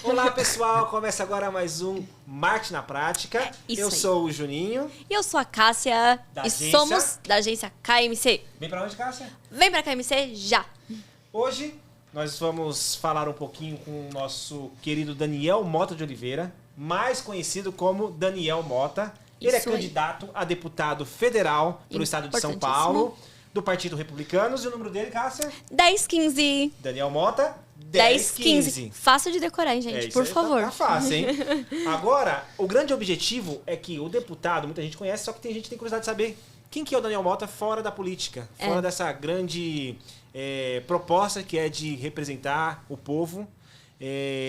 Olá, pessoal! Começa agora mais um Marketing na Prática. Eu sou o Juninho. E eu sou a Cássia. Somos da agência KMC. Vem pra onde, Cássia? Vem pra KMC já! Hoje nós vamos falar um pouquinho com o nosso querido Daniel Mota de Oliveira, mais conhecido como Daniel Mota. Ele é candidato a deputado federal para o estado de São Paulo, do Partido Republicanos. E o número dele, Cássia? 1015. Daniel Mota, 1015. Fácil de decorar, hein, gente? Por favor. Tá fácil, hein? Agora, o grande objetivo é que o deputado, muita gente conhece, só que tem gente que tem curiosidade de saber quem que é o Daniel Mota fora da política, fora dessa grande proposta que é de representar o povo.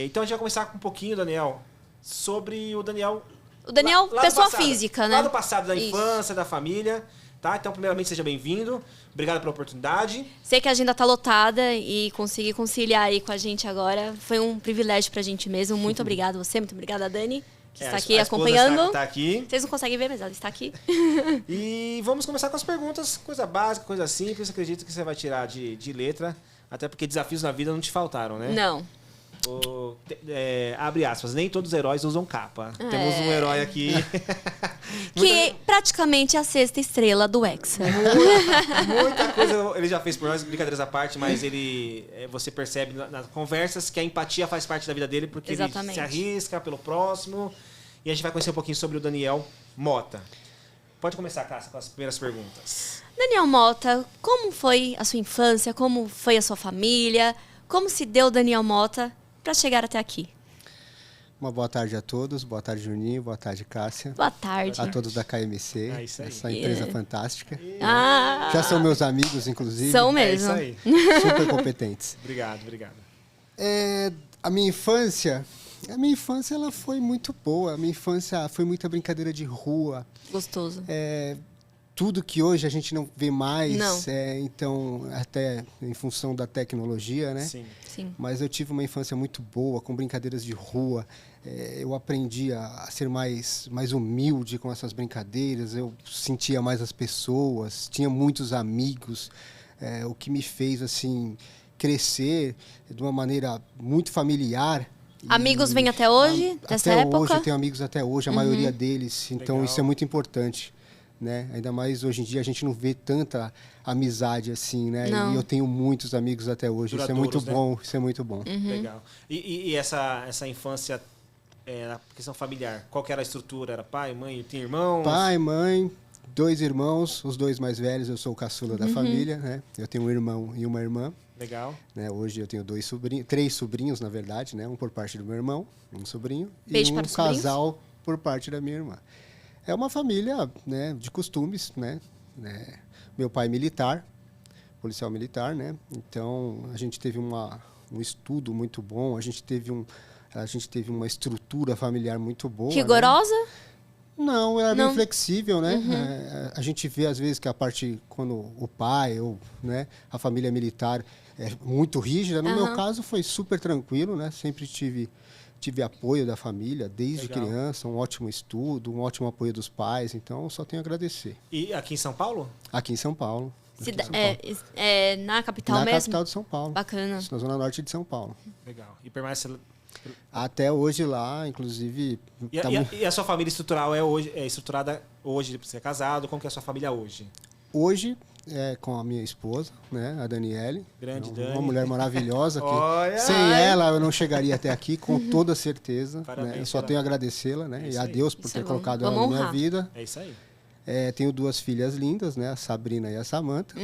Então a gente vai começar com um pouquinho, Daniel, sobre o Daniel... O Daniel, pessoa física, né? Lá do passado, da infância, da família, tá? Então, primeiramente, seja bem-vindo. Obrigado pela oportunidade. Sei que a agenda tá lotada e conseguir conciliar aí com a gente agora foi um privilégio pra gente mesmo. Muito obrigada a você, muito obrigada a Dani, que está aqui acompanhando. Está aqui. Vocês não conseguem ver, mas ela está aqui. E vamos começar com as perguntas, coisa básica, coisa simples. Acredito que você vai tirar de letra, até porque desafios na vida não te faltaram, né? Não. Abre aspas, nem todos os heróis usam capa. Temos um herói aqui. Que praticamente é a sexta estrela do Hexa. Muita coisa ele já fez por nós, brincadeiras à parte, mas você percebe nas conversas que a empatia faz parte da vida dele, porque ele se arrisca pelo próximo. E a gente vai conhecer um pouquinho sobre o Daniel Mota. Pode começar, Cássia, com as primeiras perguntas. Daniel Mota, como foi a sua infância? Como foi a sua família? Como se deu o Daniel Mota para chegar até aqui? Uma boa tarde a todos. Boa tarde, Juninho. Boa tarde, Cássia. Boa tarde. A todos da KMC. Essa empresa fantástica. Já são meus amigos, inclusive. São mesmo. É isso aí. Super competentes. Obrigado. A minha infância ela foi muito boa. A minha infância foi muita brincadeira de rua. Gostoso. Tudo que hoje a gente não vê mais. Não. Então, até em função da tecnologia, né? Sim. Mas eu tive uma infância muito boa, com brincadeiras de rua. Eu aprendi a ser mais humilde com essas brincadeiras. Eu sentia mais as pessoas, tinha muitos amigos. O que me fez assim crescer de uma maneira muito familiar. Amigos vêm até hoje, dessa época? Até hoje, eu tenho amigos até hoje, a maioria deles. Então, Legal. Isso é muito importante. Né? Ainda mais hoje em dia a gente não vê tanta amizade assim, né? Não. E eu tenho muitos amigos até hoje. Isso é muito bom, isso é muito bom. Legal. E essa infância na questão familiar, qual que era a estrutura? Era pai, mãe, tem irmãos? Pai, mãe, 2 irmãos, os 2 mais velhos, eu sou o caçula da família, né? Eu tenho um irmão e uma irmã. Legal. Né? Hoje eu tenho 3 sobrinhos, na verdade, né? Um por parte do meu irmão, um sobrinho, Beijo e para um os sobrinhos. casal por parte da minha irmã. É uma família, né, de costumes, né? Meu pai é militar, policial militar, né? Então a gente teve um estudo muito bom, a gente teve uma estrutura familiar muito boa. Rigorosa? Né? Não, era Não. bem flexível, né? A gente vê às vezes que a parte quando o pai ou, né, a família militar é muito rígida. No meu caso foi super tranquilo, né? Sempre tive apoio da família desde criança, um ótimo estudo, um ótimo apoio dos pais, então só tenho a agradecer. E aqui em São Paulo? Aqui em São Paulo. Na capital Na mesmo? capital de São Paulo. Bacana. Na zona norte de São Paulo. Legal. E permanece... Até hoje lá, inclusive... E a sua família estrutural é estruturada hoje, você é casado, como que é a sua família hoje? Hoje, com a minha esposa, né, a Daniele. Grande Dani. Uma mulher maravilhosa. Que Olha, sem ela eu não chegaria até aqui, com toda certeza. Parabéns, né? Eu só tenho a agradecê-la, né? E a Deus por ter colocado ela na minha vida. É isso aí. Tenho 2 filhas lindas, né? A Sabrina e a Samantha.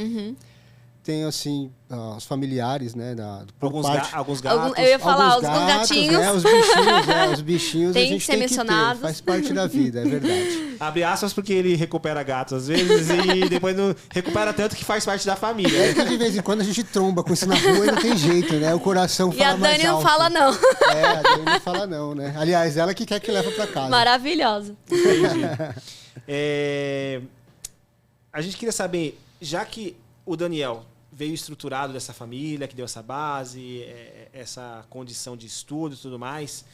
Tenho, assim, os familiares, né? Alguns gatos. Eu ia falar, os gatinhos. Né? Os bichinhos Tem a gente que ser tem mencionados. que ter. Faz parte da vida, é verdade. Abre aspas porque ele recupera gatos às vezes e depois não recupera tanto que faz parte da família. É que de vez em quando a gente tromba com isso na rua e não tem jeito, né? O coração fala mais alto. E a Dani não fala não. A Dani não fala não, né? Aliás, ela que quer que leva pra casa. Maravilhosa. Entendi. A gente queria saber, já que o Daniel veio estruturado dessa família, que deu essa base, essa condição de estudo e tudo mais,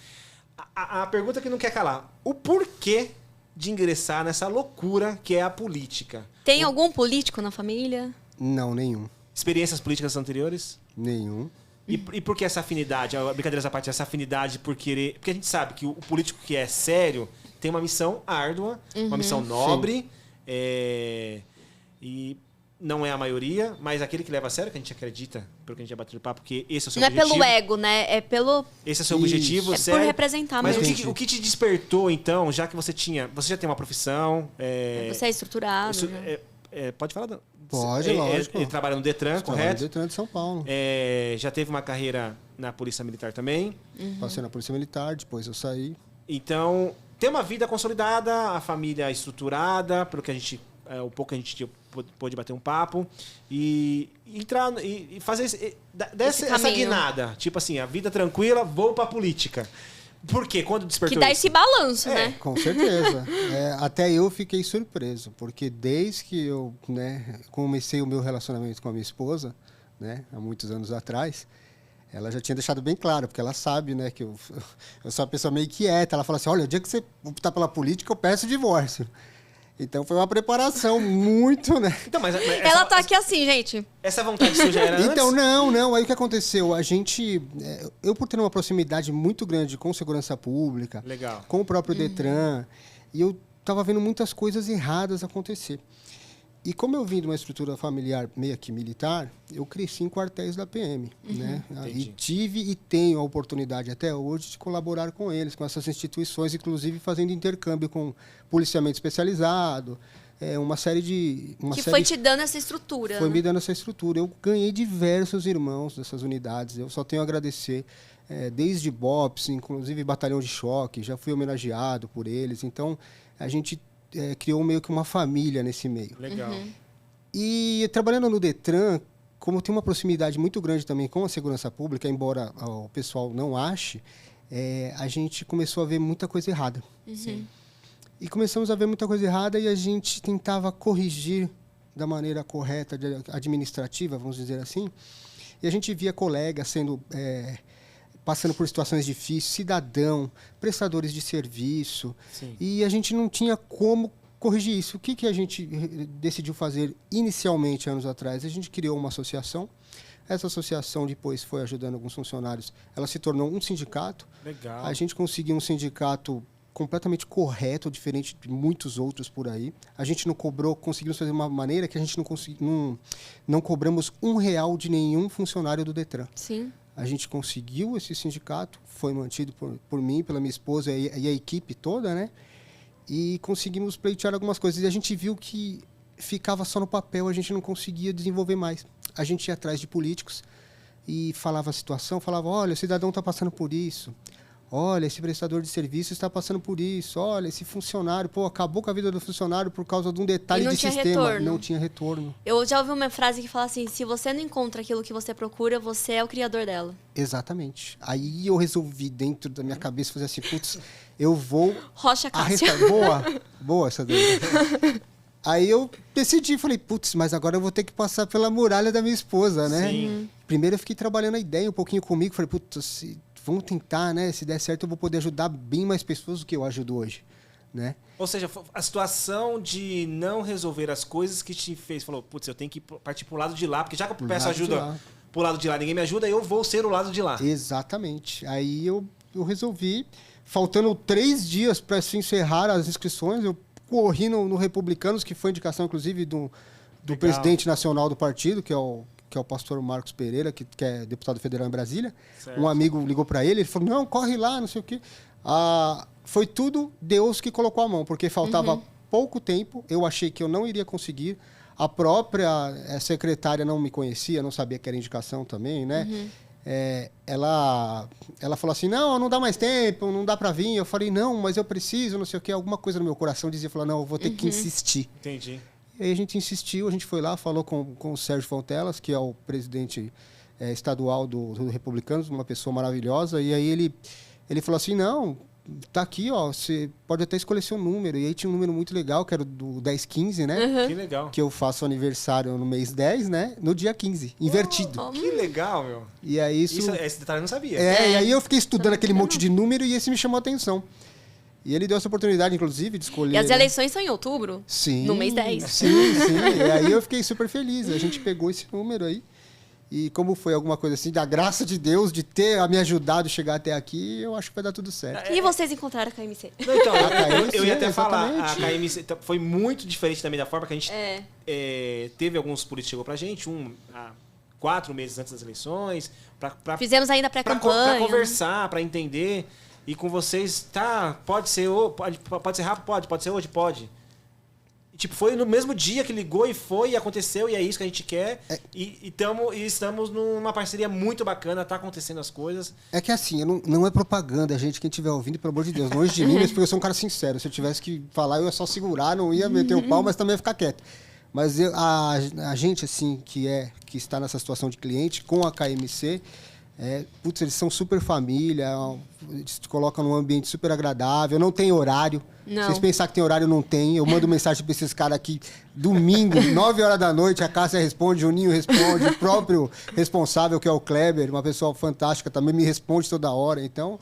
a pergunta que não quer calar, o porquê de ingressar nessa loucura que é a política? Tem algum político na família? Não, nenhum. Experiências políticas anteriores? Nenhum. E por que essa afinidade? Brincadeiras à parte, essa afinidade por querer... Porque a gente sabe que o político que é sério tem uma missão árdua, uma missão nobre, e não é a maioria, mas aquele que leva a sério, que a gente acredita, pelo que a gente já bateu no papo, porque esse é o seu objetivo. Não é pelo ego, né? É pelo... Esse é o seu objetivo, É sério. por representar mas mesmo. o que te despertou, então, já que você já tem uma profissão... Você é estruturado. pode falar? Pode, lógico. Ele trabalha no Detran, correto? Trabalho no Detran de São Paulo. Já teve uma carreira na Polícia Militar também. Passei na Polícia Militar, depois eu saí. Então, tem uma vida consolidada, a família estruturada, pelo que a gente... o pouco que a gente pôde bater um papo. E entrar e fazer essa guinada. Tipo assim, a vida tranquila, vou pra política. Por quê? Quando despertou Que dá isso? esse balanço, né? Com certeza. Até eu fiquei surpreso, porque desde que eu comecei o meu relacionamento com a minha esposa, né, há muitos anos atrás, ela já tinha deixado bem claro, porque ela sabe, né, que eu sou uma pessoa meio quieta. Ela fala assim, olha, o dia que você optar pela política, eu peço divórcio. Então foi uma preparação muito, né? Então, mas Ela tá aqui assim, gente. Essa vontade sua já era antes? Então, não. Aí o que aconteceu? Eu por ter uma proximidade muito grande com segurança pública, legal, com o próprio Detran, e eu estava vendo muitas coisas erradas acontecer. E como eu vim de uma estrutura familiar meio que militar, eu cresci em quartéis da PM, né? E tive e tenho a oportunidade até hoje de colaborar com eles, com essas instituições, inclusive fazendo intercâmbio com policiamento especializado, uma série de... Foi te dando essa estrutura. Foi me dando essa estrutura. Eu ganhei diversos irmãos dessas unidades, eu só tenho a agradecer, desde BOPS, inclusive Batalhão de Choque, já fui homenageado por eles, então a gente... criou meio que uma família nesse meio. Legal. E trabalhando no Detran, como tem uma proximidade muito grande também com a segurança pública, embora o pessoal não ache, a gente começou a ver muita coisa errada. Sim. E começamos a ver muita coisa errada e a gente tentava corrigir da maneira correta, administrativa, vamos dizer assim. E a gente via colegas passando por situações difíceis, cidadão, prestadores de serviço. Sim. E a gente não tinha como corrigir isso. O que a gente decidiu fazer inicialmente, anos atrás? A gente criou uma associação. Essa associação depois foi ajudando alguns funcionários. Ela se tornou um sindicato. Legal. A gente conseguiu um sindicato completamente correto, diferente de muitos outros por aí. A gente não cobrou, conseguimos fazer de uma maneira que a gente não cobramos R$1 de nenhum funcionário do Detran. Sim. A gente conseguiu esse sindicato, foi mantido por mim, pela minha esposa e a equipe toda, né? E conseguimos pleitear algumas coisas. E a gente viu que ficava só no papel, a gente não conseguia desenvolver mais. A gente ia atrás de políticos e falava a situação, falava, olha, o cidadão está passando por isso. Olha, esse prestador de serviço está passando por isso. Olha, esse funcionário, acabou com a vida do funcionário por causa de um detalhe de sistema. Retorno. Não tinha retorno. Eu já ouvi uma frase que fala assim, se você não encontra aquilo que você procura, você é o criador dela. Exatamente. Aí eu resolvi, dentro da minha cabeça, fazer assim, putz, eu vou... Rocha Cássia. Boa essa daí. Aí eu decidi, falei, putz, mas agora eu vou ter que passar pela muralha da minha esposa, né? Sim. Primeiro eu fiquei trabalhando a ideia um pouquinho comigo, falei, putz, vamos tentar, né? Se der certo, eu vou poder ajudar bem mais pessoas do que eu ajudo hoje, né? Ou seja, a situação de não resolver as coisas que te fez, falou, putz, eu tenho que partir pro lado de lá, porque já que eu peço ajuda pro lado de lá, ninguém me ajuda, eu vou ser o lado de lá. Exatamente. Aí eu resolvi, faltando 3 dias para se encerrar as inscrições, eu corri no Republicanos, que foi indicação, inclusive, do presidente nacional do partido, que é o pastor Marcos Pereira, que é deputado federal em Brasília. Certo. Um amigo ligou para ele falou, não, corre lá, não sei o quê. Foi tudo Deus que colocou a mão, porque faltava pouco tempo, eu achei que eu não iria conseguir. A própria secretária não me conhecia, não sabia que era indicação também, né? Ela falou assim, não dá mais tempo, não dá para vir. Eu falei, não, mas eu preciso, não sei o quê. Alguma coisa no meu coração dizia, não, eu vou ter que insistir. Entendi. E aí a gente insistiu, a gente foi lá, falou com o Sérgio Fontelas, que é o presidente estadual do Republicanos, uma pessoa maravilhosa. E aí ele falou assim, não, tá aqui, ó, você pode até escolher seu número. E aí tinha um número muito legal, que era do 10-15, né? Que legal. Que eu faço aniversário no mês 10, né? No dia 15, invertido. Que legal, meu. E aí esse detalhe eu não sabia. E aí eu fiquei estudando aquele monte de número e esse me chamou a atenção. E ele deu essa oportunidade, inclusive, de escolher... E as eleições são em outubro? Sim. No mês 10. Sim. E aí eu fiquei super feliz. A gente pegou esse número aí E como foi alguma coisa assim, da graça de Deus, de ter me ajudado a chegar até aqui, eu acho que vai dar tudo certo. E vocês encontraram a KMC? Não, então, KMC, eu ia até falar, exatamente. a KMC foi muito diferente também da forma que a gente teve alguns políticos que chegou pra gente, há 4 meses antes das eleições, Fizemos ainda pré-campanha. Pra conversar, pra entender. E com vocês, pode ser rápido, pode ser hoje, pode. E, tipo, foi no mesmo dia que ligou e foi, e aconteceu, e é isso que a gente quer. E estamos numa parceria muito bacana, tá acontecendo as coisas. É que assim, não é propaganda, gente, quem estiver ouvindo, pelo amor de Deus, longe de mim, mas porque eu sou um cara sincero. Se eu tivesse que falar, eu ia só segurar, não ia meter o pau, mas também ia ficar quieto. Mas a gente, assim, que está nessa situação de cliente, com a KMC, eles são super família, eles te colocam num ambiente super agradável, não tem horário. Não. Vocês pensar que tem horário, não tem. Eu mando mensagem para esses caras aqui, domingo, 9 horas da noite, a Cássia responde, o Juninho responde, o próprio responsável, que é o Kleber, uma pessoa fantástica, também me responde toda hora. Então,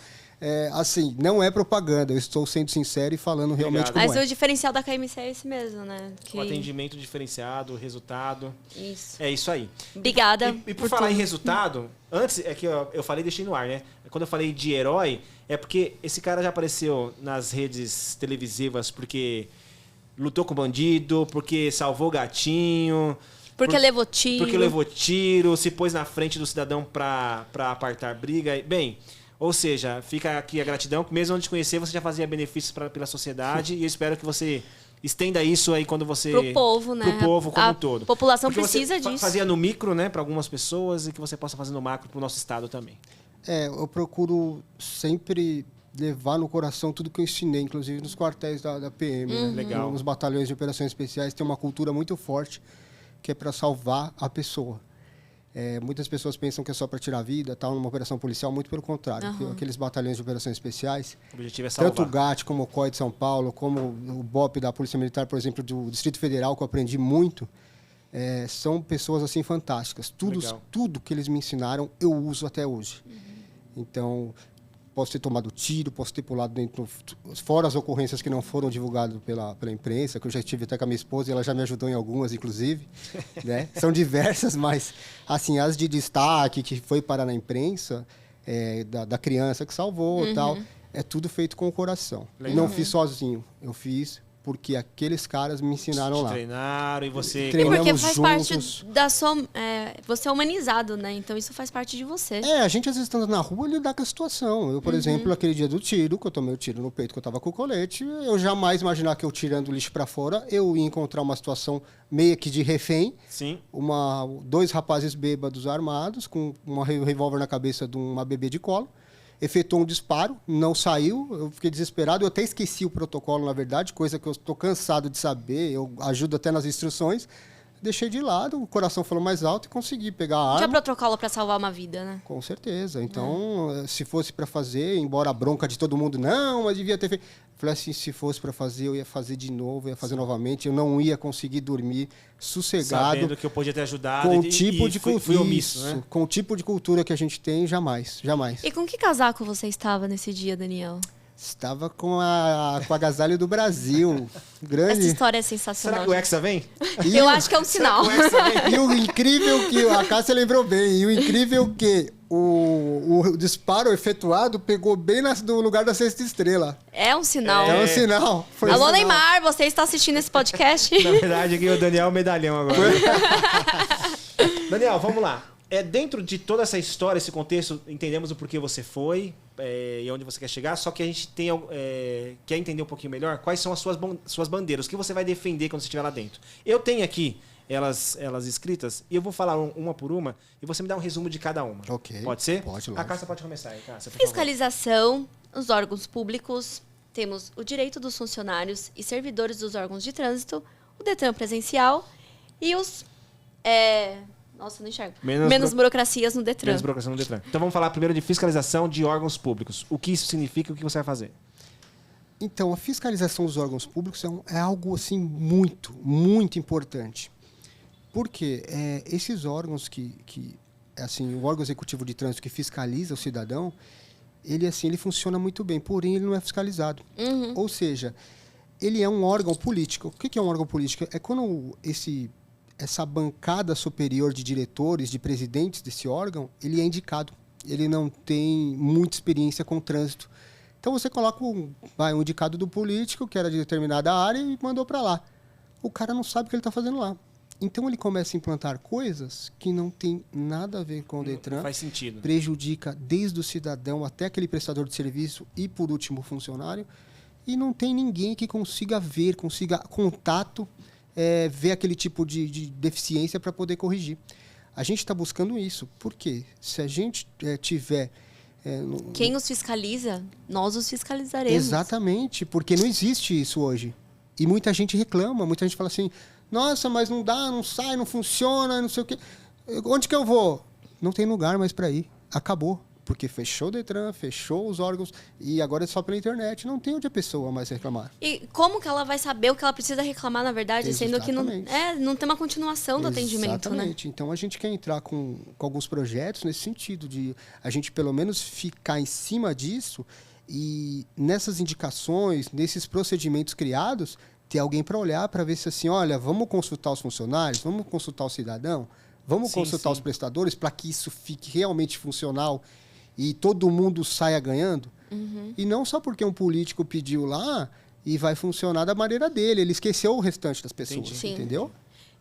assim, não é propaganda, eu estou sendo sincero e falando realmente como Mas o diferencial da KMC é esse mesmo, né? O atendimento diferenciado, o resultado. Isso. É isso aí. Obrigada. E por falar em resultado, antes, é que eu falei e deixei no ar, né? Quando eu falei de herói, é porque esse cara já apareceu nas redes televisivas porque lutou com bandido, porque salvou gatinho. Porque levou tiro. Porque levou tiro, se pôs na frente do cidadão pra apartar briga. Bem, ou seja, fica aqui a gratidão, que mesmo antes de conhecer, você já fazia benefícios pela sociedade. E eu espero que você estenda isso aí quando você... Pro povo, né? Pro povo como um todo. A população Porque precisa você disso. Fazia no micro, né, para algumas pessoas, e que você possa fazer no macro pro nosso estado também. Eu procuro sempre levar no coração tudo que eu ensinei, inclusive nos quartéis da PM. Né? Legal. Nos batalhões de operações especiais tem uma cultura muito forte que é para salvar a pessoa. Muitas pessoas pensam que é só para tirar a vida, tal, numa operação policial, muito pelo contrário. Aqueles batalhões de operações especiais, O objetivo é salvar. tanto o GAT como o COI de São Paulo, como o BOP da Polícia Militar, por exemplo, do Distrito Federal, que eu aprendi muito, são pessoas assim fantásticas. Tudo que eles me ensinaram, eu uso até hoje. Então, posso ter tomado tiro, posso ter pulado dentro, fora as ocorrências que não foram divulgadas pela imprensa, que eu já estive até com a minha esposa e ela já me ajudou em algumas, inclusive. Né? São diversas, mas assim, as de destaque, que foi parar na imprensa, da criança que salvou e tal, é tudo feito com o coração. Legal. E não fiz sozinho, eu fiz porque aqueles caras me ensinaram lá. Treinaram e você... E porque faz juntos. parte da sua... você é humanizado, né? Então isso faz parte de você. A gente às vezes estando na rua lidar com a situação. Eu, por exemplo, aquele dia do tiro, que eu tomei o tiro no peito, que eu tava com o colete, eu jamais imaginar que eu tirando o lixo para fora, eu ia encontrar uma situação meio que de refém. Sim. 2 rapazes bêbados armados, com um revólver na cabeça de uma bebê de colo. Efetuou um disparo, não saiu, eu fiquei desesperado, eu até esqueci o protocolo, na verdade, coisa que eu estou cansado de saber, eu ajudo até nas instruções, deixei de lado, o coração falou mais alto e consegui pegar a arma. Tinha protocolo para salvar uma vida, né? Com certeza, então, se fosse para fazer, embora a bronca de todo mundo, não, mas devia ter feito... Falei assim, se fosse para fazer, eu ia fazer de novo, ia fazer novamente, eu não ia conseguir dormir sossegado. Sabendo que eu podia ter ajudado com o tipo de fui omisso, né? Com o tipo de cultura que a gente tem, jamais. E com que casaco você estava nesse dia, Daniel? Estava com a agasalho do Brasil. Grande. Essa história é sensacional. Será que o Hexa vem? Eu acho que é um sinal. Será que o Hexa vem? E o incrível que... A Cássia lembrou bem. E o incrível que o disparo efetuado pegou bem no lugar da 6ª estrela. É um sinal. É um sinal. Foi um Alô, sinal. Neymar, você está assistindo esse podcast? Na verdade, aqui o Daniel é o medalhão agora. Daniel, vamos lá. Dentro de toda essa história, esse contexto, entendemos o porquê você foi e onde você quer chegar, só que a gente quer entender um pouquinho melhor quais são as suas bandeiras, o que você vai defender quando você estiver lá dentro. Eu tenho aqui elas escritas e eu vou falar uma por uma e você me dá um resumo de cada uma. Ok. Pode ser? Pode, A lógico. Cássia pode começar aí, Cássia, por favor. Fiscalização, os órgãos públicos, temos o direito dos funcionários e servidores dos órgãos de trânsito, o Detran presencial e os... Nossa, não enxergo. Menos burocracias no Detran. Menos burocracia no Detran. Então vamos falar primeiro de fiscalização de órgãos públicos. O que isso significa e o que você vai fazer? Então, a fiscalização dos órgãos públicos é algo assim muito, muito importante. Porque esses órgãos assim, o órgão executivo de trânsito que fiscaliza o cidadão, ele funciona muito bem, porém ele não é fiscalizado. Ou seja, ele é um órgão político. O que é um órgão político? É quando essa bancada superior de diretores, de presidentes desse órgão, ele é indicado. Ele não tem muita experiência com trânsito. Então você coloca um indicado do político, que era de determinada área, e mandou para lá. O cara não sabe o que ele está fazendo lá. Então ele começa a implantar coisas que não tem nada a ver com o Detran. Não faz sentido. Prejudica desde o cidadão até aquele prestador de serviço e, por último, o funcionário. E não tem ninguém que consiga ver, consiga contato, ver aquele tipo de deficiência para poder corrigir. A gente está buscando isso. Por quê? Se a gente tiver... Quem os fiscaliza, nós os fiscalizaremos. Exatamente, porque não existe isso hoje. E muita gente reclama, muita gente fala assim, nossa, mas não dá, não sai, não funciona, não sei o quê. Onde que eu vou? Não tem lugar mais para ir. Acabou. Porque fechou o Detran, fechou os órgãos e agora é só pela internet. Não tem onde a pessoa mais reclamar. E como que ela vai saber o que ela precisa reclamar, na verdade, Exatamente. sendo que não tem uma continuação do atendimento, né? Exatamente. Então, a gente quer entrar com alguns projetos nesse sentido, de a gente, pelo menos, ficar em cima disso e nessas indicações, nesses procedimentos criados, ter alguém para olhar, para ver se assim, olha, vamos consultar os funcionários, vamos consultar o cidadão, vamos consultar os prestadores para que isso fique realmente funcional e todo mundo saia ganhando. E não só porque um político pediu lá e vai funcionar da maneira dele. Ele esqueceu o restante das pessoas, entendeu?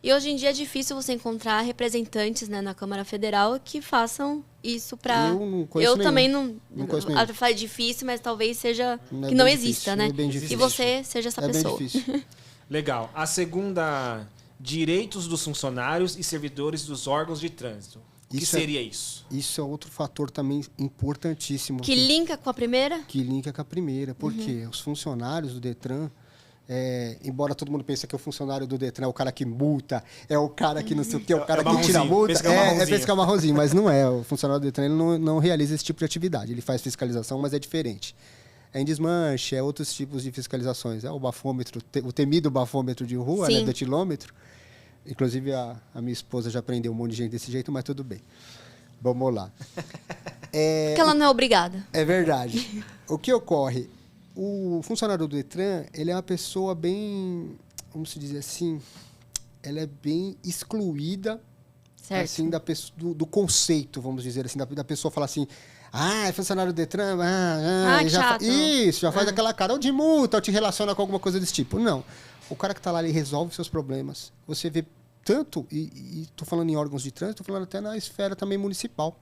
E hoje em dia é difícil você encontrar representantes, né, na Câmara Federal que façam isso para... Eu não conheço nenhum. Também não conheço nenhum. É difícil, mas talvez seja Não é que não bem exista, difícil, né? é bem difícil. E você seja essa pessoa. Bem difícil. Legal. A segunda, direitos dos funcionários e servidores dos órgãos de trânsito. O que seria isso? Isso é outro fator também importantíssimo. Que linka com a primeira? Que linka com a primeira. Porque os funcionários do Detran, embora todo mundo pense que o funcionário do Detran é o cara que multa, é o cara que não sei o que, é o cara que tira a multa. É pescar marronzinho, mas não é. O funcionário do Detran ele não realiza esse tipo de atividade. Ele faz fiscalização, mas é diferente. É em desmanche, é outros tipos de fiscalizações. É o bafômetro, o temido bafômetro de rua, né, detilômetro. Inclusive, a minha esposa já prendeu um monte de gente desse jeito, mas tudo bem. Vamos lá. Porque ela não é obrigada. É verdade. O que ocorre? O funcionário do Detran, ele é uma pessoa bem, vamos dizer assim, ela é bem excluída assim, do conceito, vamos dizer assim, da pessoa falar assim, é funcionário do Detran, chato. Já faz aquela cara, ou de multa, ou te relaciona com alguma coisa desse tipo. Não. O cara que está lá, ele resolve seus problemas. Você vê tanto, e estou falando em órgãos de trânsito, estou falando até na esfera também municipal.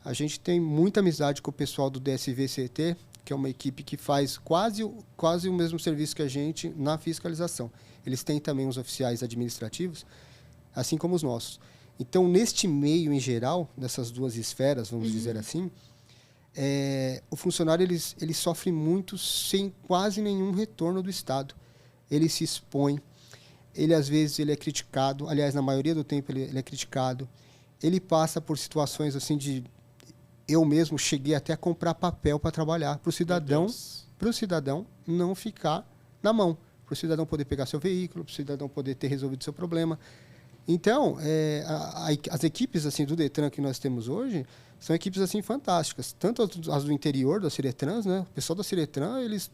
A gente tem muita amizade com o pessoal do DSV-CT, que é uma equipe que faz quase o mesmo serviço que a gente na fiscalização. Eles têm também os oficiais administrativos, assim como os nossos. Então, neste meio em geral, dessas duas esferas, vamos dizer assim, o funcionário ele sofre muito sem quase nenhum retorno do Estado. Ele se expõe, ele às vezes ele é criticado, aliás, na maioria do tempo ele é criticado. Ele passa por situações assim de... Eu mesmo cheguei até a comprar papel para trabalhar, para o cidadão não ficar na mão, para o cidadão poder pegar seu veículo, para o cidadão poder ter resolvido seu problema. Então, as equipes assim, do Detran que nós temos hoje são equipes assim, fantásticas, tanto as do interior, das Ciretrans, né? O pessoal da Ciretran, eles...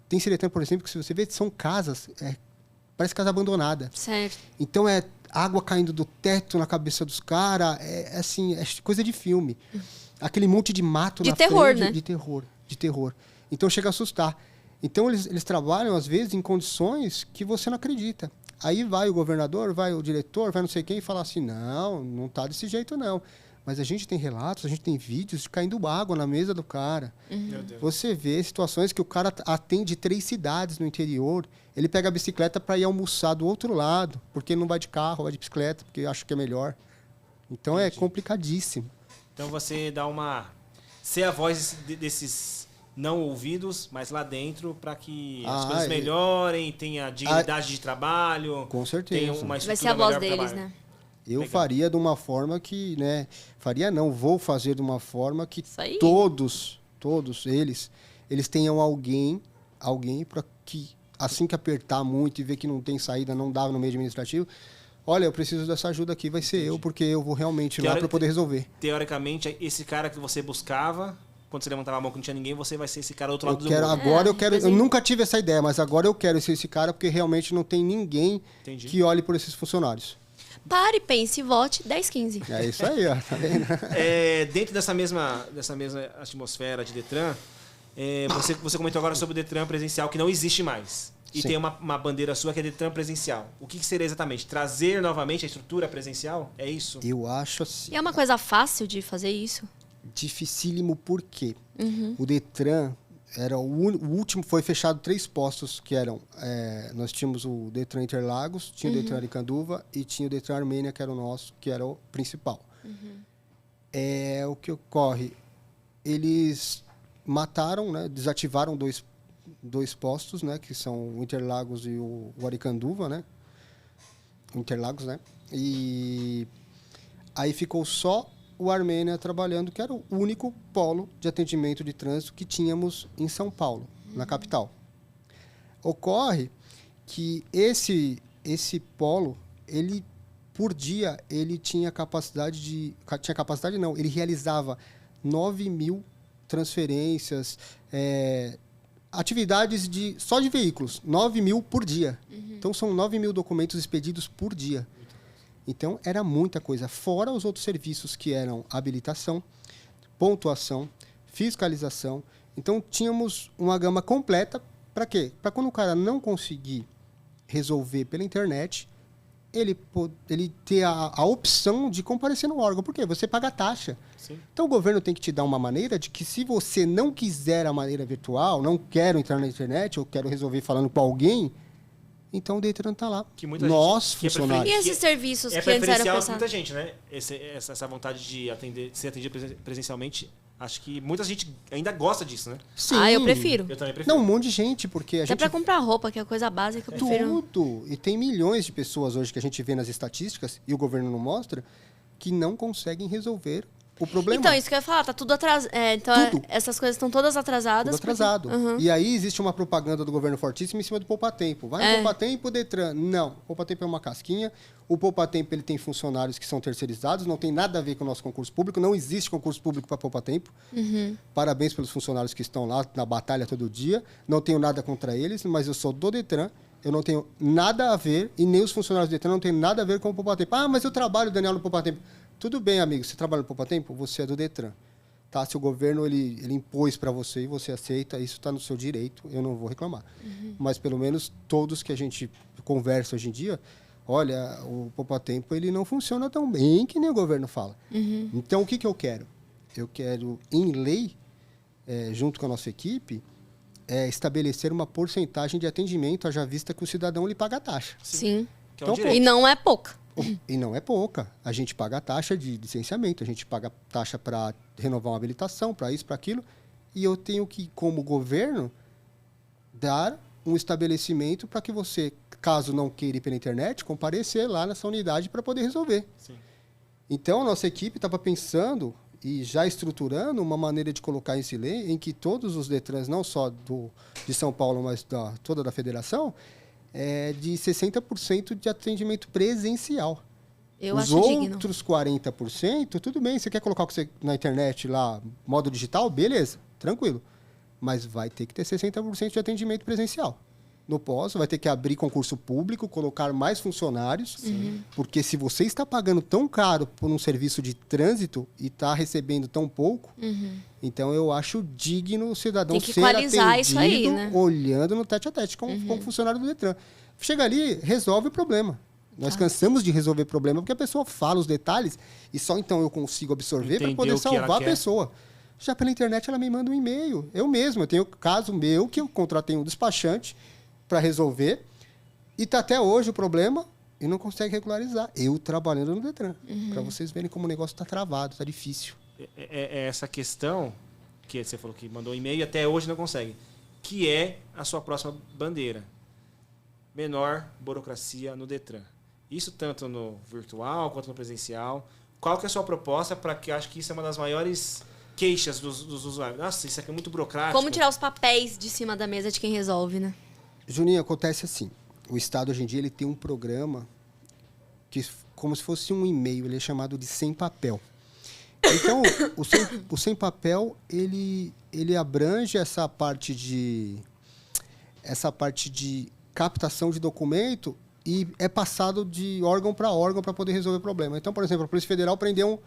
Tem Ciretran, por exemplo, que se você vê, são casas, parece casa abandonada. Certo. Então, água caindo do teto na cabeça dos caras, assim, é coisa de filme. Aquele monte de mato na frente. Né? De terror. Então, chega a assustar. Então, eles trabalham, às vezes, em condições que você não acredita. Aí vai o governador, vai o diretor, vai não sei quem e fala assim, não tá desse jeito, não. Mas a gente tem relatos, a gente tem vídeos de caindo água na mesa do cara. Meu Deus. Você vê situações que o cara atende 3 cidades no interior. Ele pega a bicicleta para ir almoçar do outro lado, porque ele não vai de carro, vai de bicicleta, porque acha que é melhor. Então, é complicadíssimo. Então, você dá ser a voz desses não ouvidos, mas lá dentro, para que as coisas melhorem, tenha dignidade de trabalho. Com certeza. Tenha uma vai ser a voz deles, né? Eu faria de uma forma que, né? Vou fazer de uma forma que todos eles tenham alguém para que, assim que apertar muito e ver que não tem saída, não dá no meio administrativo, olha, eu preciso dessa ajuda aqui, vai ser eu, porque eu vou realmente lá para poder resolver. Teoricamente, esse cara que você buscava, quando você levantava a mão que não tinha ninguém, você vai ser esse cara do outro lado do mundo. Agora eu nunca tive essa ideia, mas agora eu quero ser esse cara, porque realmente não tem ninguém que olhe por esses funcionários. Pare, pense, vote 1015. É isso aí, ó. Tá vendo? Dentro dessa mesma atmosfera de Detran, você comentou agora sobre o Detran presencial, que não existe mais. E Sim. tem uma bandeira sua que é Detran presencial. O que seria exatamente? Trazer novamente a estrutura presencial? É isso? Eu acho assim. E é uma coisa fácil de fazer isso? Dificílimo por quê? O Detran era o último, foi fechado 3 postos que eram, nós tínhamos o Detran Interlagos, tinha o Detran Aricanduva e tinha o Detran Armênia, que era o nosso, que era o principal. O que ocorre? Eles mataram, né, desativaram dois postos, né, que são o Interlagos e o Aricanduva, né? Interlagos, né? E aí ficou só o Armênia trabalhando, que era o único polo de atendimento de trânsito que tínhamos em São Paulo, na capital. Ocorre que esse polo, ele por dia, ele tinha capacidade de... Tinha capacidade não, ele realizava 9.000 transferências, atividades só de veículos, 9.000 por dia. Então, são 9.000 documentos expedidos por dia. Então, era muita coisa. Fora os outros serviços que eram habilitação, pontuação, fiscalização. Então, tínhamos uma gama completa. Para quê? Para quando o cara não conseguir resolver pela internet, ele ter a opção de comparecer no órgão. Por quê? Você paga a taxa. Sim. Então, o governo tem que te dar uma maneira de que, se você não quiser a maneira virtual, não quero entrar na internet, eu quero resolver falando com alguém, então o Detran está lá. Que muita Nós, gente, funcionários. E esses serviços que antes preferencial eram para pensados? muita gente, né? Essa vontade de ser atendido presencialmente, acho que muita gente ainda gosta disso, né? Sim. Eu prefiro. Eu também prefiro. Não, um monte de gente, porque a Até gente... pra comprar roupa, que é coisa básica, eu prefiro. Tudo. E tem milhões de pessoas hoje que a gente vê nas estatísticas, e o governo não mostra, que não conseguem resolver o problema. Então, isso que eu ia falar, tá tudo atrasado. Tudo. Essas coisas estão todas atrasadas. Tudo atrasado. Uhum. E aí existe uma propaganda do governo fortíssima em cima do Poupa-Tempo. Vai no Poupa-Tempo, Detran. Não, o Poupa-Tempo é uma casquinha. O Poupa-Tempo, ele tem funcionários que são terceirizados, não tem nada a ver com o nosso concurso público, não existe concurso público para Poupa-Tempo. Parabéns pelos funcionários que estão lá na batalha todo dia. Não tenho nada contra eles, mas eu sou do Detran. Eu não tenho nada a ver, e nem os funcionários do Detran não têm nada a ver com o Poupa-Tempo. Ah, mas eu trabalho, Daniel, no Poupa-Tempo. Tudo bem, amigo, você trabalha no Poupa-Tempo? Você é do Detran. Tá? Se o governo ele impôs para você e você aceita, isso está no seu direito, eu não vou reclamar. Mas, pelo menos, todos que a gente conversa hoje em dia, olha, o Poupa-Tempo ele não funciona tão bem que nem o governo fala. Então, o que eu quero? Eu quero, em lei, junto com a nossa equipe, estabelecer uma porcentagem de atendimento, haja vista que o cidadão lhe paga a taxa. Sim. Que é um Então, direito. E não é pouca. E não é pouca. A gente paga a taxa de licenciamento, a gente paga a taxa para renovar uma habilitação, para isso, para aquilo. E eu tenho que, como governo, dar um estabelecimento para que você, caso não queira ir pela internet, comparecer lá nessa unidade para poder resolver. Sim. Então, a nossa equipe estava pensando e já estruturando uma maneira de colocar esse lei em que todos os Detrans, não só de São Paulo, mas toda da federação, de 60% de atendimento presencial. Eu Os acho digno. outros 40%, tudo bem, você quer colocar na internet lá, modo digital, beleza, tranquilo. Mas vai ter que ter 60% de atendimento presencial. No pós, vai ter que abrir concurso público, colocar mais funcionários, porque se você está pagando tão caro por um serviço de trânsito e está recebendo tão pouco, então eu acho digno o cidadão Tem que ser equalizar atendido isso aí, né? olhando no tete-a-tete com o funcionário do Detran. Chega ali, resolve o problema. Nós cansamos de resolver problema porque a pessoa fala os detalhes e só então eu consigo absorver para Entender poder o que ela salvar a quer. pessoa. Já pela internet ela me manda um e-mail. Eu mesmo, eu tenho caso meu que eu contratei um despachante para resolver e tá até hoje o problema e não consegue regularizar. Eu trabalhando no Detran. Para vocês verem como o negócio está travado, está difícil. Essa questão que você falou que mandou um e-mail e até hoje não consegue, que é a sua próxima bandeira. Menor burocracia no Detran. Isso tanto no virtual quanto no presencial. Qual que é a sua proposta para que eu acho que isso é uma das maiores queixas dos usuários? Nossa, isso aqui é muito burocrático. Como tirar os papéis de cima da mesa de quem resolve, né? Juninho, acontece assim. O Estado hoje em dia ele tem um programa que, como se fosse um e-mail, ele é chamado de sem papel. Então, o sem papel, ele abrange essa parte de captação de documento e é passado de órgão para órgão para poder resolver o problema. Então, por exemplo, a Polícia Federal prendeu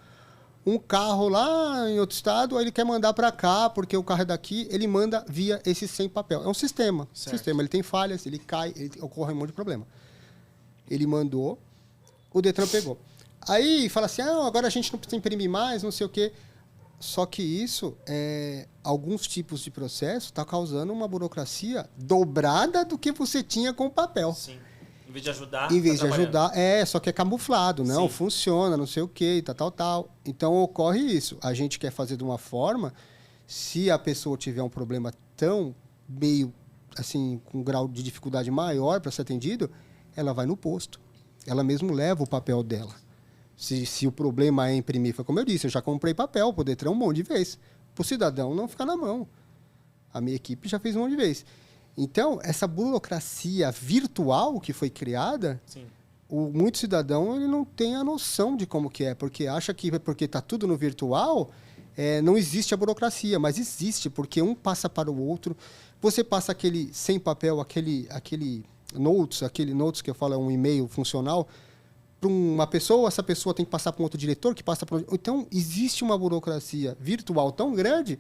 um carro lá em outro estado, aí ele quer mandar para cá, porque o carro é daqui, ele manda via esse sem papel. É um sistema. Ele tem falhas, ele cai, ocorre um monte de problema. Ele mandou, o Detran pegou. Aí fala assim, agora a gente não precisa imprimir mais, não sei o quê. Só que isso, alguns tipos de processo está causando uma burocracia dobrada do que você tinha com o papel. Sim. Em vez de ajudar, Em vez de ajudar, só que é camuflado, não, Sim. funciona, não sei o quê, tal. Então, ocorre isso. A gente quer fazer de uma forma, se a pessoa tiver um problema tão meio, assim, com um grau de dificuldade maior para ser atendido, ela vai no posto. Ela mesmo leva o papel dela. Se o problema é imprimir, foi como eu disse, eu já comprei papel para o Detran um monte de vezes. Para o cidadão não ficar na mão. A minha equipe já fez um monte de vezes. Então, essa burocracia virtual que foi criada, muito cidadão ele não tem a noção de como que é, porque acha que porque está tudo no virtual, não existe a burocracia, mas existe, porque um passa para o outro. Você passa aquele sem papel, aquele notes que eu falo é um e-mail funcional, para uma pessoa, essa pessoa tem que passar para um outro diretor, que passa para... Então, existe uma burocracia virtual tão grande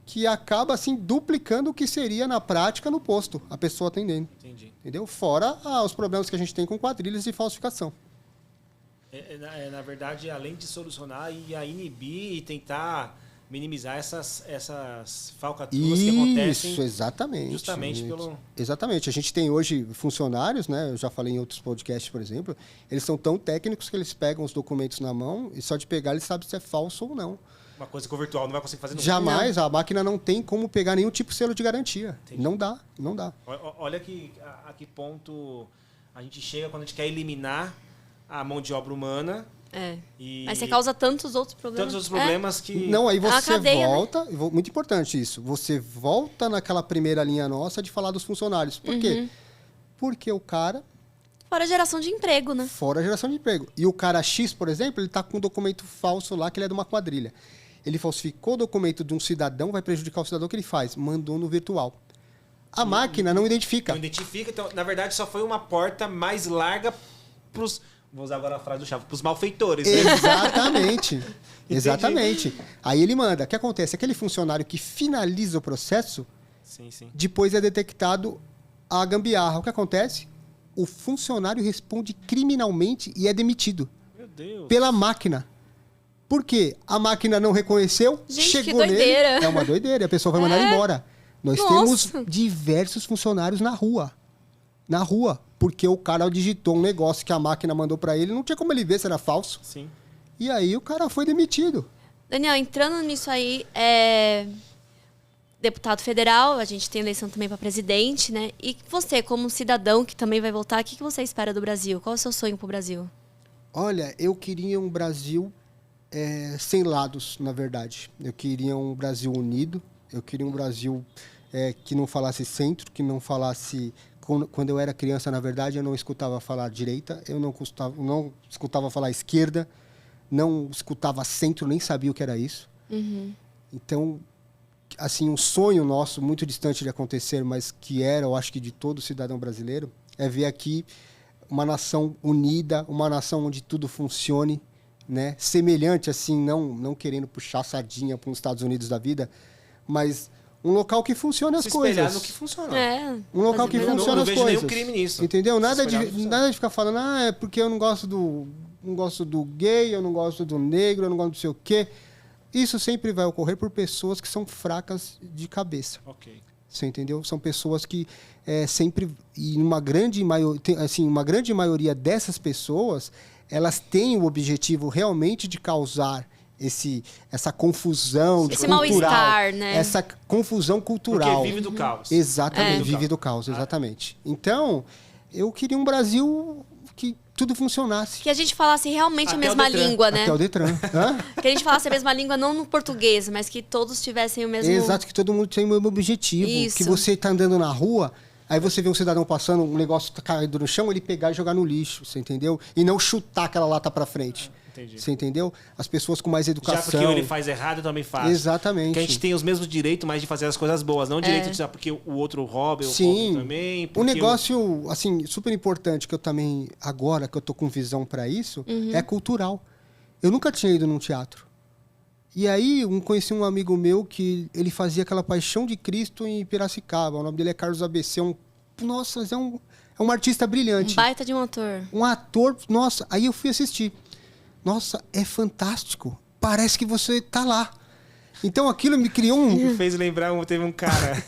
que acaba, assim, duplicando o que seria, na prática, no posto, a pessoa atendendo. Entendi. Entendeu? Fora os problemas que a gente tem com quadrilhas e falsificação. Na verdade, além de solucionar, ia inibir e tentar minimizar essas falcatruas que acontecem. Isso, exatamente. Justamente pelo... Exatamente. A gente tem hoje funcionários, né? Eu já falei em outros podcasts, por exemplo, eles são tão técnicos que eles pegam os documentos na mão e só de pegar eles sabem se é falso ou não. Uma coisa que o virtual não vai conseguir fazer nunca. Jamais, a máquina não tem como pegar nenhum tipo de selo de garantia. Entendi. Não dá. Olha a que ponto a gente chega quando a gente quer eliminar a mão de obra humana. Mas você causa tantos outros problemas. Que... Não, aí você cadeia, volta... Né? Muito importante isso. Você volta naquela primeira linha nossa de falar dos funcionários. Por quê? Porque o cara... Fora a geração de emprego, né? Fora a geração de emprego. E o cara X, por exemplo, ele está com um documento falso lá, que ele é de uma quadrilha. Ele falsificou o documento de um cidadão, vai prejudicar o cidadão, que ele faz? Mandou no virtual. A máquina não identifica. Não identifica, então, na verdade, só foi uma porta mais larga para os... Vou usar agora a frase do Chave, para os malfeitores. Né? Exatamente. Exatamente. Aí ele manda. O que acontece? Aquele funcionário que finaliza o processo, depois é detectado a gambiarra. O que acontece? O funcionário responde criminalmente e é demitido. Meu Deus. Pela máquina. Por quê? A máquina não reconheceu, chegou que doideira. nele. É uma doideira. A pessoa vai mandar ele embora. Nós temos diversos funcionários na rua. Porque o cara digitou um negócio que a máquina mandou para ele, não tinha como ele ver se era falso. Sim. E aí o cara foi demitido. Daniel, entrando nisso aí, deputado federal, a gente tem eleição também para presidente, né? E você, como cidadão que também vai votar, o que você espera do Brasil? Qual é o seu sonho pro Brasil? Olha, eu queria um Brasil sem lados, na verdade. Eu queria um Brasil unido. Eu queria um Brasil que não falasse centro, que não falasse... Quando eu era criança, na verdade, eu não escutava falar direita, eu não escutava falar esquerda, não escutava centro, nem sabia o que era isso. Então, assim, um sonho nosso, muito distante de acontecer, mas que era, eu acho que de todo cidadão brasileiro, é ver aqui uma nação unida, uma nação onde tudo funcione, né? Semelhante, assim, não querendo puxar sardinha para os Estados Unidos da vida, mas... Um local que funcione as coisas. Se espelhar no que funciona. Um local que funcione as coisas. Não vejo nenhum crime nisso. Entendeu? Nada de ficar falando, é porque eu não gosto do gay, eu não gosto do negro, eu não gosto do sei o quê. Isso sempre vai ocorrer por pessoas que são fracas de cabeça. Ok. Você entendeu? São pessoas que sempre... E uma grande maioria dessas pessoas, elas têm o objetivo realmente de causar essa confusão esse cultural, mal-estar, né? Essa confusão cultural. Porque vive do caos. Exatamente, vive do caos, exatamente. Então, eu queria um Brasil que tudo funcionasse. Que a gente falasse realmente a mesma língua, né? Até o Detran. Que a gente falasse a mesma língua, não no português, mas que todos tivessem o mesmo... Exato, que todo mundo tenha o mesmo objetivo. Isso. Que você está andando na rua, aí você vê um cidadão passando, um negócio caído no chão, ele pegar e jogar no lixo, você entendeu? E não chutar aquela lata para frente. Entendi. Você entendeu? As pessoas com mais educação. Já porque ele faz errado, eu também faço. Exatamente. Porque a gente tem os mesmos direitos, mas de fazer as coisas boas. Não o direito de porque o outro rouba, eu roubo também. Um negócio, assim, super importante que eu também, agora que eu tô com visão para isso, é cultural. Eu nunca tinha ido num teatro. E aí, conheci um amigo meu que ele fazia aquela Paixão de Cristo em Piracicaba. O nome dele é Carlos ABC. Nossa, é um artista brilhante. Um baita de um ator. Um ator, nossa. Aí eu fui assistir. Nossa, é fantástico. Parece que você tá lá. Então aquilo me criou Me fez lembrar, teve um cara.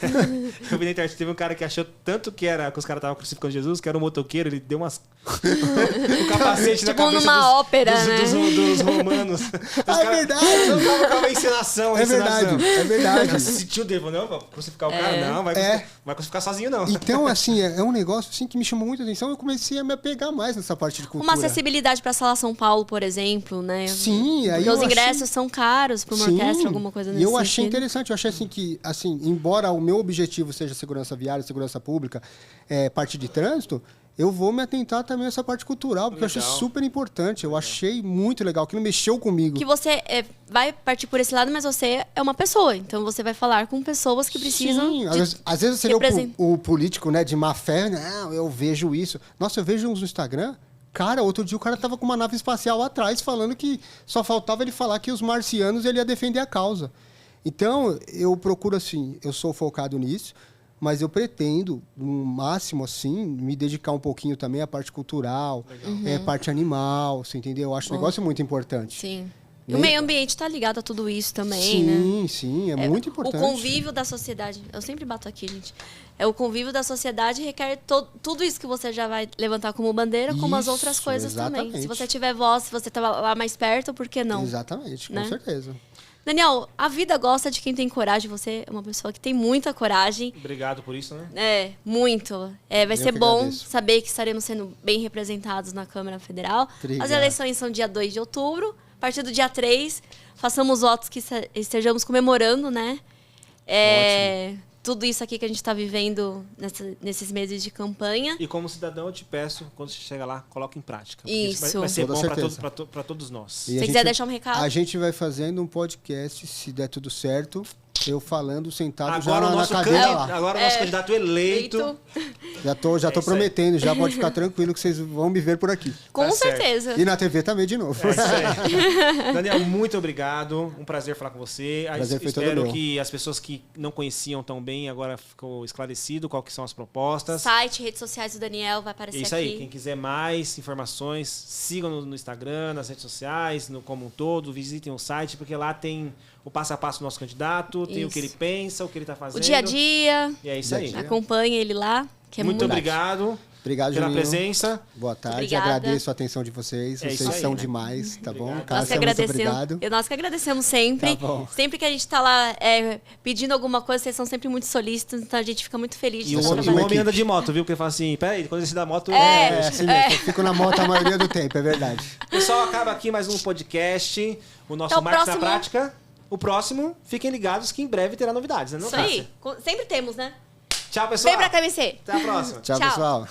Eu vi na internet, teve um cara que achou tanto que os caras estavam crucificando Jesus, que era um motoqueiro, ele deu umas. um capacete na cabeça. Numa ópera, né? Dos romanos. É verdade. Não tava encenação. É verdade, é verdade. Sentiu o devo, não, vai crucificar o cara? Não, vai crucificar sozinho, não. Então, assim, é um negócio assim, que me chamou muita atenção. Eu comecei a me apegar mais nessa parte de cultura. Uma acessibilidade pra Sala São Paulo, por exemplo, né? Sim, aí porque os ingressos são caros pra uma orquestra, alguma coisa nesse E eu achei sentido. interessante. Eu achei assim que, assim, embora o meu objetivo seja segurança viária, segurança pública, parte de trânsito, eu vou me atentar também a essa parte cultural, porque eu achei super importante. Eu achei muito legal, que não mexeu comigo. Que você vai partir por esse lado, mas você é uma pessoa. Então você vai falar com pessoas que precisam. Sim, às vezes você vê o político, né, de má fé, não, eu vejo isso. Nossa, eu vejo uns no Instagram. Cara, outro dia o cara tava com uma nave espacial atrás falando que só faltava ele falar que os marcianos ele ia defender a causa. Então, eu procuro assim, eu sou focado nisso, mas eu pretendo, no máximo, assim, me dedicar um pouquinho também à parte cultural, parte animal, você entendeu? Eu acho um negócio muito importante. Sim. E o meio ambiente está ligado a tudo isso também, né? Sim, é muito importante. O convívio da sociedade. Eu sempre bato aqui, gente. O convívio da sociedade requer tudo isso que você já vai levantar como bandeira, como as outras coisas também. Se você tiver voz, se você tá lá mais perto, por que não? Exatamente, com certeza. Daniel, a vida gosta de quem tem coragem. Você é uma pessoa que tem muita coragem. Obrigado por isso, né? Muito. Vai ser bom saber que estaremos sendo bem representados na Câmara Federal. Obrigado. As eleições são dia 2 de outubro. A partir do dia 3, façamos votos que estejamos comemorando, né? Tudo isso aqui que a gente está vivendo nesses meses de campanha. E como cidadão, eu te peço, quando você chega lá, coloque em prática. Isso. Vai ser bom para todos nós. Se você quiser deixar um recado. A gente vai fazendo um podcast, se der tudo certo, eu falando sentado agora já na cadeira lá. Agora o nosso candidato eleito. Já tô prometendo, já pode ficar tranquilo que vocês vão me ver por aqui. Com certeza. E na TV também de novo. É isso aí. Daniel, muito obrigado. Um prazer falar com você. Prazer foi todo Espero meu. que as pessoas que não conheciam tão bem agora ficou esclarecido qual que são as propostas. Site, redes sociais do Daniel vai aparecer aqui. Isso aí. Quem quiser mais informações, sigam no Instagram, nas redes sociais, como um todo. Visitem o site, porque lá tem o passo a passo do nosso candidato, tem o que ele pensa, o que ele está fazendo. O dia a dia. E é isso aí. Acompanhe ele lá, que é muito obrigado. Obrigado pela Juninho. presença. Boa tarde, Obrigada. Agradeço a atenção de vocês. Vocês são demais, tá bom? Cássia, muito obrigado. Nós que agradecemos sempre. Tá bom. Sempre que a gente está lá pedindo alguma coisa, vocês são sempre muito solícitos, então a gente fica muito feliz. E o homem anda de moto, viu? Porque ele fala assim, peraí, quando ele da moto... Assim mesmo, eu fico na moto a maioria do tempo, é verdade. Pessoal, acaba aqui mais um podcast, o nosso Marketing na Prática. O próximo, fiquem ligados que em breve terá novidades, né? Isso aí. Sempre temos, né? Tchau, pessoal. Vem pra KMC. Até a próxima. Tchau, pessoal.